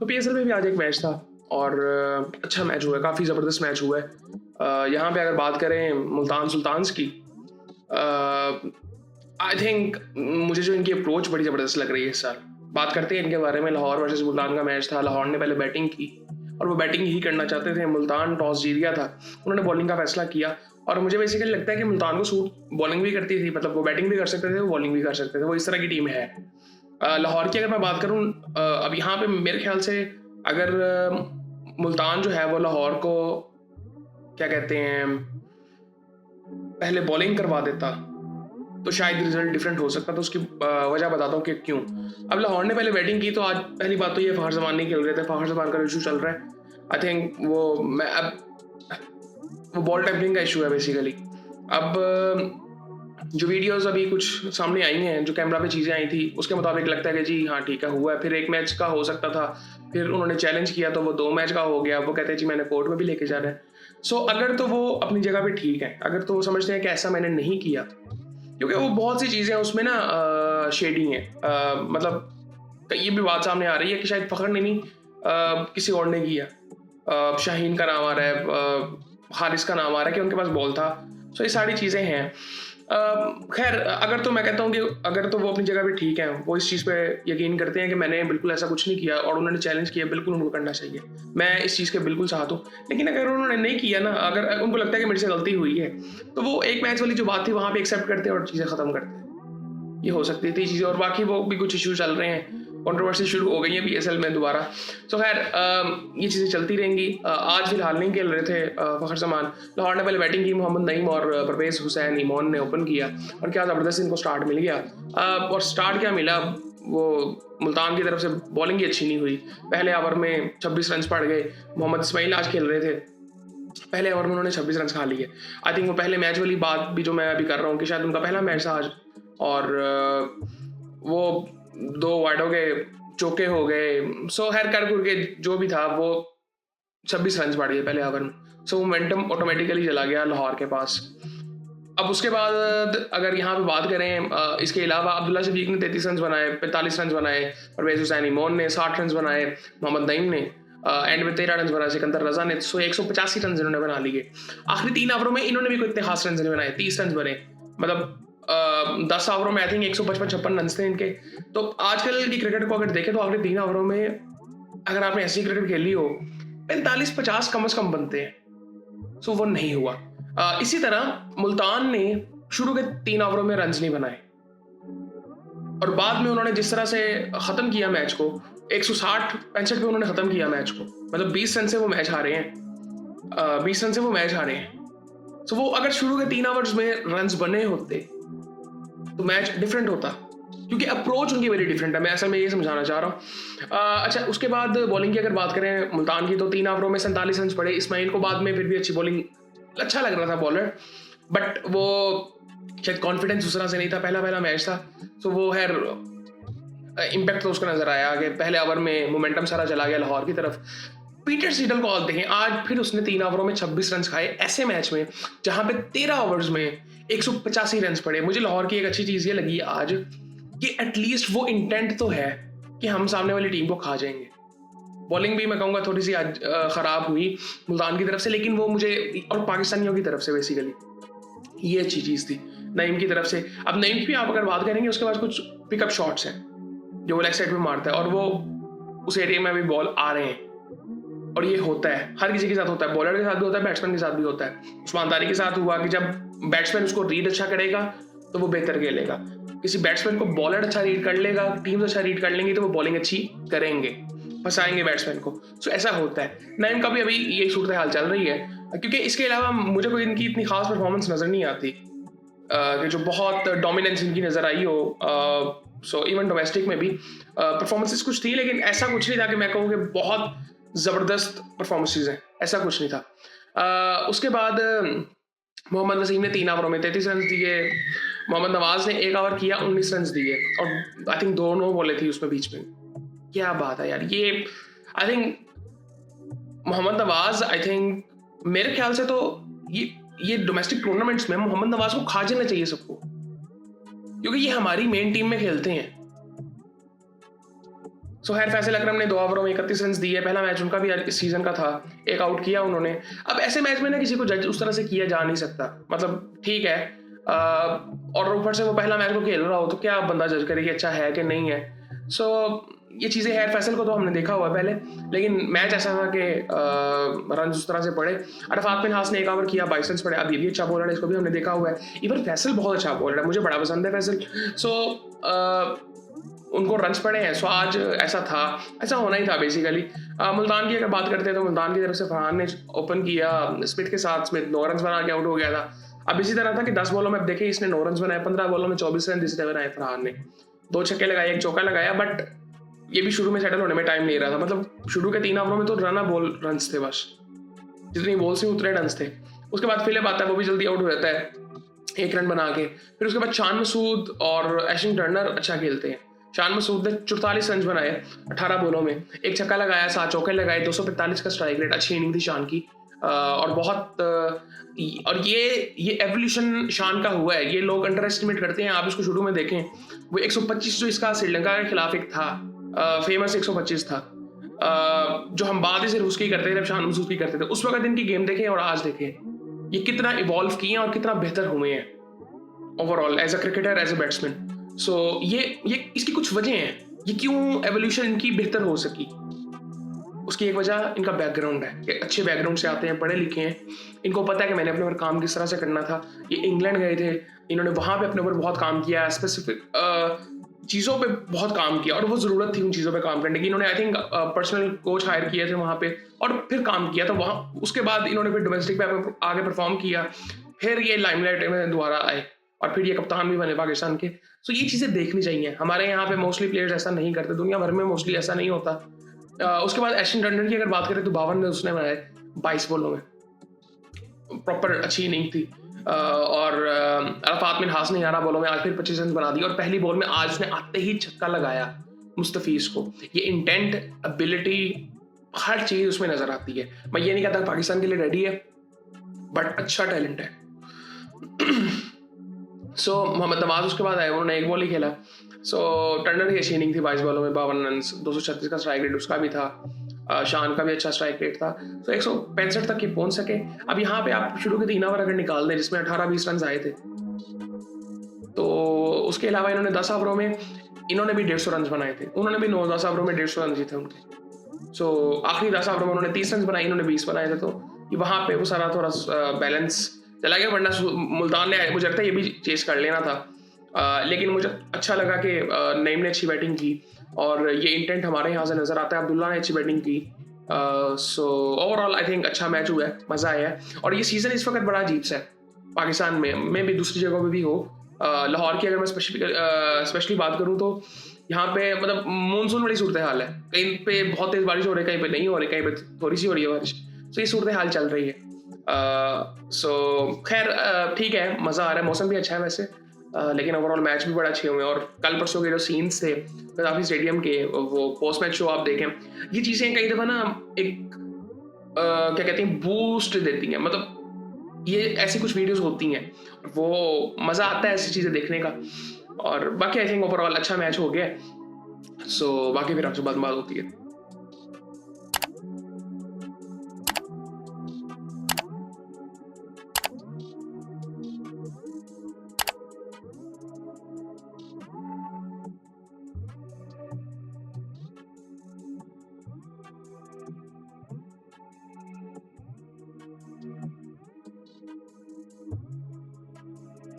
तो पीएसएल में भी आज एक मैच था और अच्छा मैच हुआ है, काफ़ी ज़बरदस्त मैच हुआ है। यहाँ पे अगर बात करें मुल्तान सुल्तान्स की, आई थिंक मुझे जो इनकी अप्रोच बड़ी ज़बरदस्त लग रही है इस साल। बात करते हैं इनके बारे में। लाहौर वर्सेस मुल्तान का मैच था। लाहौर ने पहले बैटिंग की और वो बैटिंग ही करना चाहते थे। मुल्तान टॉस जीत गया था, उन्होंने बॉलिंग का फैसला किया और मुझे बेसिकली लगता है कि मुल्तान को सूट बॉलिंग भी करती थी, मतलब वो बैटिंग भी कर सकते थे, वो बॉलिंग भी कर सकते थे, वो इस तरह की टीम है। लाहौर की अगर मैं बात करूँ, अब यहाँ पे मेरे ख्याल से अगर मुल्तान जो है वो लाहौर को क्या कहते हैं पहले बॉलिंग करवा देता तो शायद रिजल्ट डिफरेंट हो सकता। तो उसकी वजह बताता हूँ कि क्यों। अब लाहौर ने पहले बैटिंग की तो आज पहली बात तो ये फ़खर जमान नहीं खेल रहे थे। फ़खर जमान का इशू चल रहा है, आई थिंक वो बॉल टेम्परिंग का इशू है बेसिकली। अब जो वीडियोस अभी कुछ सामने आई हैं, जो कैमरा पे चीज़ें आई थी, उसके मुताबिक लगता है कि जी हाँ ठीक है, हुआ है। फिर एक मैच का हो सकता था, फिर उन्होंने चैलेंज किया तो वो 2 मैच का हो गया। वो कहते हैं जी मैंने कोर्ट में भी लेके जा रहे हैं। सो अगर तो वो अपनी जगह पे ठीक है, अगर तो वो समझते हैं कि ऐसा मैंने नहीं किया, क्योंकि वो बहुत सी चीज़ें उसमें ना शेडी हैं। मतलब ये भी बात सामने आ रही है कि शायद फ़खर ने नहीं, किसी और ने किया। शाहीन का नाम आ रहा है, हारिस का नाम आ रहा है कि उनके पास बॉल था। सो ये सारी चीज़ें हैं। खैर अगर तो मैं कहता हूँ कि अगर तो वो अपनी जगह पे ठीक है, वो इस चीज़ पे यकीन करते हैं कि मैंने बिल्कुल ऐसा कुछ नहीं किया और उन्होंने चैलेंज किया, बिल्कुल उनको करना चाहिए। मैं इस चीज़ के बिल्कुल साथ हूँ। लेकिन अगर उन्होंने नहीं किया ना, अगर उनको लगता है कि मेरे से गलती हुई है, तो वो एक मैच वाली जो बात थी वहाँ पे एक्सेप्ट करते हैं और चीज़ें ख़त्म करते हैं। ये हो सकती थी चीज़ें। और बाकी वो भी कुछ इश्यू चल रहे हैं, कंट्रोवर्सी शुरू हो गई है पीएसएल में दोबारा। सो खैर ये चीज़ें चलती रहेंगी। आज फिलहाल नहीं खेल रहे थे फ़खर जमान। लाहौर ने पहले बैटिंग की, मोहम्मद नईम और परवेज़ हुसैन ईमॉन ने ओपन किया और क्या ज़बरदस्त इनको स्टार्ट मिल गया। और स्टार्ट क्या मिला, वो मुल्तान की तरफ से बॉलिंग ही अच्छी नहीं हुई। पहले ओवर में 26 रन पड़ गए। मोहम्मद इस्माइल आज खेल रहे थे, पहले ओवर में उन्होंने 26 रन खा लिए। आई थिंक वो पहले मैच वाली बात भी जो मैं अभी कर रहा हूँ कि शायद उनका पहला मैच था आज, और वो 2 वाइड हो गए, चौके हो गए। सो खैर कर के जो भी था वो 26 रन बढ़ गए पहले ओवर में। सो मोमेंटम ऑटोमेटिकली चला गया लाहौर के पास। अब उसके बाद अगर यहाँ पे बात करें, इसके अलावा अब्दुल्ला शफीक ने 33 रन बनाए, 45 रन बनाए, परवेज़ हुसैन ईमॉन ने 60 रन बनाए, मोहम्मद नईम ने एंड में 13 रन बनाए, सिकंदर रजा ने 185 रन इन्होंने बना लिए। आखिरी 3 ओवरों में इन्होंने भी कोई इतने खास रन नहीं बनाए, 30 रन बने। मतलब 10 ओवरों में आई थिंक 155-56 रन थे इनके। तो आजकल की क्रिकेट को अगर देखें तो आखिरी 3 ओवरों में अगर आपने ऐसी क्रिकेट खेली हो, 45-50 कम से कम बनते हैं। सो वो नहीं हुआ। इसी तरह मुल्तान ने शुरू के 3 ओवरों में रन्स नहीं बनाए और बाद में उन्होंने जिस तरह से खत्म किया मैच को, 160-65 पे उन्होंने खत्म किया मैच को। मतलब 20 रन से वो मैच हारे हैं। 20 रन से वो मैच हारे हैं। सो वो अगर शुरू के 3 ओवर्स में रन्स बने होते तो मैच डिफरेंट होता, क्योंकि अप्रोच उनकी वेरी डिफरेंट है। मैं असल में ये समझाना चाह रहा हूँ। अच्छा, उसके बाद बॉलिंग की अगर बात करें मुल्तान की, तो 3 ओवरों में 47 रन पड़े। इस्माइल को बाद में फिर भी अच्छी बॉलिंग, अच्छा लग रहा था बॉलर, बट वो शायद कॉन्फिडेंस उस तरह से नहीं था, पहला मैच था। सो वो खैर इम्पैक्ट तो उसका नजर आया कि पहले ओवर में मोमेंटम सारा चला गया लाहौर की तरफ। पीटर सीडल को देखें, आज फिर उसने 3 ओवरों में 26 रन खाए, ऐसे मैच में जहां पे 13 ओवर्स में 185 रन पड़े। मुझे लाहौर की एक अच्छी चीज ये लगी आज कि एटलीस्ट वो इंटेंट तो है कि हम सामने वाली टीम को खा जाएंगे। बॉलिंग भी मैं कहूँगा थोड़ी सी आज खराब हुई मुल्तान की तरफ से, लेकिन वो मुझे, और पाकिस्तानियों की तरफ से बेसिकली ये अच्छी चीज़ थी नईम की तरफ से। अब नईम की भी आप अगर बात करेंगे, उसके बाद कुछ पिकअप शॉट्स हैं जो वो लेग साइड पे मारता है और वो उस एरिया में भी बॉल आ रहे हैं, और ये होता है हर किसी के साथ होता है, बॉलर के साथ भी होता है, बैट्समैन के साथ भी होता है। उस्मान तारी के साथ हुआ कि जब बैट्समैन उसको रीड अच्छा करेगा तो वो बेहतर खेलेगा। किसी बैट्समैन को बॉलर अच्छा रीड कर लेगा, टीम अच्छा रीड कर लेंगे तो वो बॉलिंग अच्छी करेंगे, फंसाएंगे बैट्समैन को। सो ऐसा होता है। नईम का भी अभी ये सूरत हाल चल रही है, क्योंकि इसके अलावा मुझे कोई इनकी इतनी खास परफॉर्मेंस नजर नहीं आती कि जो बहुत डोमिनेंस इनकी नजर आई हो। सो इवन डोमेस्टिक में भी परफॉर्मेंसेस कुछ थी, लेकिन ऐसा कुछ नहीं था कि मैं कहूँ कि बहुत ज़बरदस्त परफॉर्मेंसेस हैं, ऐसा कुछ नहीं था। उसके बाद मोहम्मद वसीम ने 3 ओवरों में 33 रन दिए। मोहम्मद नवाज ने 1 ओवर किया, 19 रन दिए, और आई थिंक 2 नो बॉलें थी उसमें बीच में। क्या बात है यार, ये I think Mohammad Nawaz, I think मेरे ख्याल से तो ये डोमेस्टिक टूर्नामेंट्स में मोहम्मद नवाज को खा जाना चाहिए सबको, क्योंकि ये हमारी मेन टीम में खेलते हैं। सो खैर फैसल अकरम ने 2 ओवरों में 31 रन दिए। पहला मैच उनका भी इस सीजन का था, एक आउट किया उन्होंने। अब ऐसे मैच में ना किसी को जज उस तरह से किया जा नहीं सकता, मतलब ठीक है। और ऊपर से वो पहला मैच को खेल रहा हो तो क्या बंदा जज करे कि अच्छा है कि नहीं है। सो ये चीज़ें है, फैसल को तो हमने देखा हुआ पहले, लेकिन मैच ऐसा था कि रन उस तरह से पड़े। अरफात बिन हास ने 1 ओवर किया, 22 रन पड़े। अब ये भी अच्छा बॉलर है, इसको भी हमने देखा हुआ है। इवन फैसल बहुत अच्छा बॉलर है, मुझे बड़ा पसंद है फैसल। सो उनको रन्स पड़े हैं। सो आज ऐसा था, ऐसा होना ही था बेसिकली। मुल्तान की अगर बात करते हैं तो मुल्तान की तरफ से फरहान ने ओपन किया स्मिथ के साथ। स्मिथ 9 रन बना के आउट हो गया था। अब इसी तरह था कि 10 बॉलों में, अब देखें इसने 9 रन बनाए, 15 बॉलों में 24 रन जिसने बनाए फरहान ने। 2 छक्के लगाए, 1 चौका लगाया, बट ये भी शुरू में सेटल होने में टाइम ले रहा था। मतलब शुरू के 3 ओवरों में तो रन्स थे बस, जितनी बॉल्स थी उतने रन्स थे। उसके बाद फिलिप आता है, वो भी जल्दी आउट हो जाता है 1 रन बना के। फिर उसके बाद शान मसूद और एशिंग टर्नर अच्छा खेलते हैं। शान मसूद ने 44 रन बनाए 18 बॉलों में, 1 छक्का लगाया, 7 चौके लगाए, 245 का स्ट्राइक रेट। अच्छी इनिंग थी शान की। और बहुत और ये एवोल्यूशन शान का हुआ है। ये लोग अंडर एस्टिमेट करते हैं। आप इसको शुरू में देखें, वो 125 जो इसका श्रीलंका के खिलाफ एक था, फेमस 125 था, जो हम बाद ही सिर्फ उसकी करते थे, जब शान मसूद की करते थे। उस वक्त इनकी गेम देखें और आज देखें, ये कितना इवॉल्व किए हैं और कितना बेहतर हुए हैं overall as a cricketer, as a batsman. So ये इसकी कुछ वजह हैं, ये क्यों एवोल्यूशन इनकी बेहतर हो सकी। उसकी एक वजह इनका बैकग्राउंड है कि अच्छे बैकग्राउंड से आते हैं, पढ़े लिखे हैं, इनको पता है कि मैंने अपने ऊपर काम किस तरह से करना था। ये इंग्लैंड गए थे, इन्होंने वहाँ पे अपने ऊपर बहुत काम किया, स्पेसिफिक चीज़ों पे बहुत काम किया, और वो ज़रूरत थी उन चीज़ों पे काम करने की। इन्होंने I think personal coach hire किए थे वहाँ पे, और फिर काम किया था वहाँ। उसके बाद इन्होंने फिर डोमेस्टिक पे आगे परफॉर्म किया, फिर ये लाइमलाइट में दोबारा आए, और फिर ये कप्तान भी बने पाकिस्तान के। सो ये चीज़ें देखनी चाहिए। हमारे यहाँ पे मोस्टली प्लेयर्स ऐसा नहीं करते, दुनिया भर में मोस्टली ऐसा नहीं होता। उसके बाद एशियन टर्नर की अगर बात करें तो 52 रन उसने बनाए 22 बॉलों में, प्रॉपर अच्छी इनिंग थी। और अरफात बिन हास ने 11 बॉलों में आज फिर 25 रन बना दिए, और पहली बॉल में आज उसने आते ही छक्का लगाया मुस्तफीज को। ये इंटेंट, एबिलिटी, हर चीज़ उसमें नजर आती है। मैं ये नहीं कहता पाकिस्तान के लिए रेडी है, बट अच्छा टैलेंट है। सो मोहम्मद नवाज उसके बाद आए, उन्होंने 1 बॉल ही खेला। सो टर्नर की अच्छी इनिंग थी, 22 बॉलों में 52 रन, 236 का स्ट्राइक रेट उसका भी था। शान का भी अच्छा स्ट्राइक रेट था। तो 165 तक ही पहुंच सके। अब यहाँ पे आप शुरू के 3 ओवर अगर निकाल दें जिसमें 18-20 रन आए थे, तो उसके अलावा इन्होंने 10 ओवरों में इन्होंने भी 150 रन बनाए थे। उन्होंने भी 9-10 ओवरों में 150 रन जीते उनके। सो आखिरी 10 ओवरों में उन्होंने 30 रन बनाए, इन्होंने 20 बनाए थे। तो वहाँ पे वो सारा थोड़ा बैलेंस चला गया, वरना मुल्तान ने मुझे लगता है ये भी चेस कर लेना था। लेकिन मुझे अच्छा लगा कि नईम ने अच्छी बैटिंग की, और ये इंटेंट हमारे यहाँ से नजर आता है। अब्दुल्ला ने अच्छी बैटिंग की। सो ओवरऑल आई थिंक अच्छा मैच हुआ है, मजा आया है। और ये सीजन इस वक्त बड़ा अजीब सा है पाकिस्तान में भी, दूसरी जगहों पे भी हो। लाहौर की अगर मैं स्पेशली बात करूँ तो यहाँ पे मतलब मानसून वाली सूरत हाल है। कहीं पे बहुत तेज बारिश हो रही है, कहीं पे नहीं हो रही, कहीं पे थोड़ी सी हो रही है बारिश। तो ये सूरत हाल चल रही है। सो खैर ठीक है, मज़ा आ रहा है, मौसम भी अच्छा है वैसे। लेकिन ओवरऑल मैच भी बड़ा अच्छे हुए। और कल परसों के जो सीन्स थे गद्दाफी स्टेडियम के, वो पोस्ट मैच शो आप देखें, ये चीज़ें कई दफ़ा ना एक क्या कहते हैं, बूस्ट देती हैं। मतलब ये ऐसी कुछ वीडियोस होती हैं, वो मज़ा आता है ऐसी चीज़ें देखने का। और बाकी आई थिंक ओवरऑल अच्छा मैच हो गया। सो बाकी फिर आपसे बात होती है।